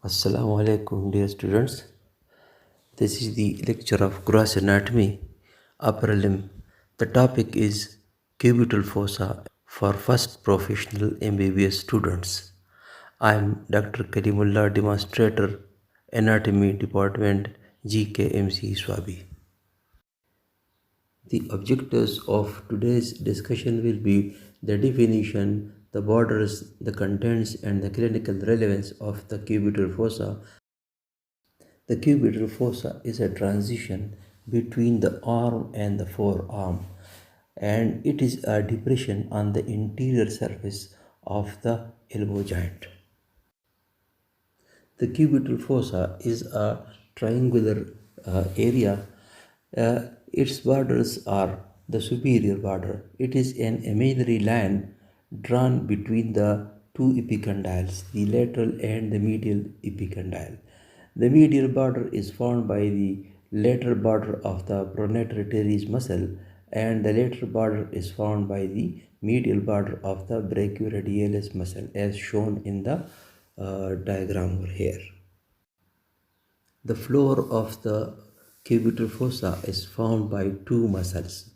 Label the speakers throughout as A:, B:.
A: Assalamu alaikum, dear students. This is the lecture of gross anatomy, upper limb. The topic is cubital fossa for first professional MBBS students. I am Dr. Karimullah, demonstrator, anatomy department, GKMC Swabi. The objectives of today's discussion will be the definition, the borders, the contents, and the clinical relevance of the cubital fossa. The cubital fossa is a transition between the arm and the forearm, and it is a depression on the interior surface of the elbow joint. The cubital fossa is a triangular area. Its borders are the superior border. It is an imaginary line drawn between the two epicondyles, the lateral and the medial epicondyle. The medial border is formed by the lateral border of the pronator teres muscle, and the lateral border is formed by the medial border of the brachioradialis muscle, as shown in the diagram over here. The floor of the cubital fossa is formed by two muscles,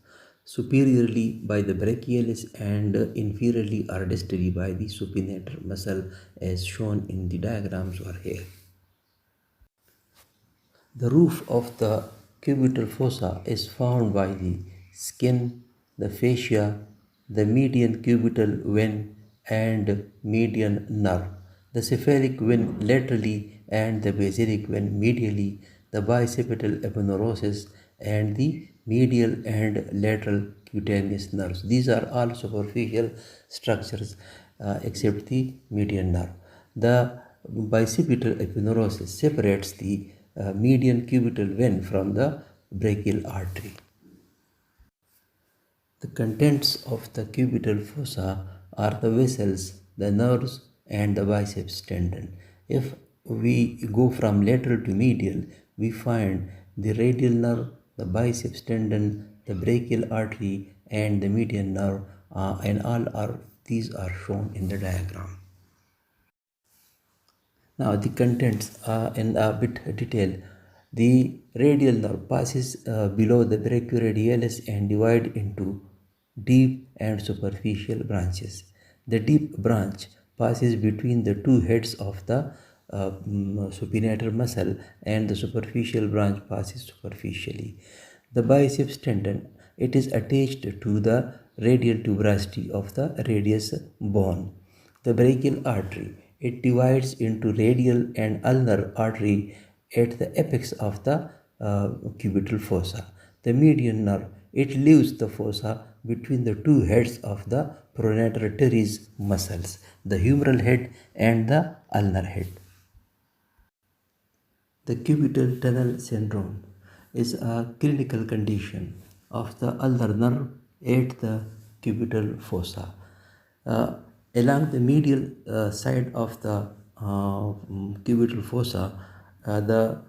A: superiorly by the brachialis and inferiorly or distally by the supinator muscle, as shown in the diagrams over here. The roof of the cubital fossa is formed by the skin, the fascia, the median cubital vein, and median nerve, the cephalic vein laterally and the basilic vein medially, the bicipital aponeurosis, and the medial and lateral cutaneous nerves. These are all superficial structures except the median nerve. The bicipital aponeurosis separates the median cubital vein from the brachial artery. The contents of the cubital fossa are the vessels, the nerves, and the biceps tendon. If we go from lateral to medial, we find the radial nerve, the biceps tendon, the brachial artery, and the median nerve, and these are shown in the diagram. Now the contents in a bit detail. The radial nerve passes below the brachioradialis and divide into deep and superficial branches. The deep branch passes between the two heads of the supinator muscle, and the superficial branch passes superficially. The biceps tendon, it is attached to the radial tuberosity of the radius bone. The brachial artery, it divides into radial and ulnar artery at the apex of the cubital fossa. The median nerve, it leaves the fossa between the two heads of the pronator teres muscles, the humeral head and the ulnar head. The cubital tunnel syndrome is a clinical condition of the ulnar nerve at the cubital fossa. Uh, Along the medial side of the cubital fossa, the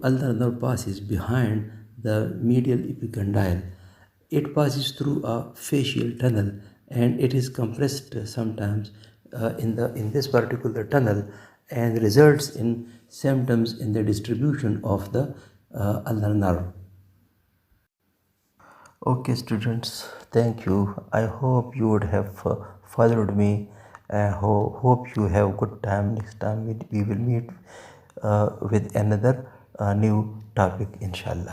A: ulnar nerve passes behind the medial epicondyle. It passes through a fascial tunnel, and it is compressed sometimes in this particular tunnel, and results in symptoms in the distribution of the ulnar nerve. Okay, students, thank you. I hope you would have followed me. Hope you have good time. Next time we will meet with another new topic, inshallah.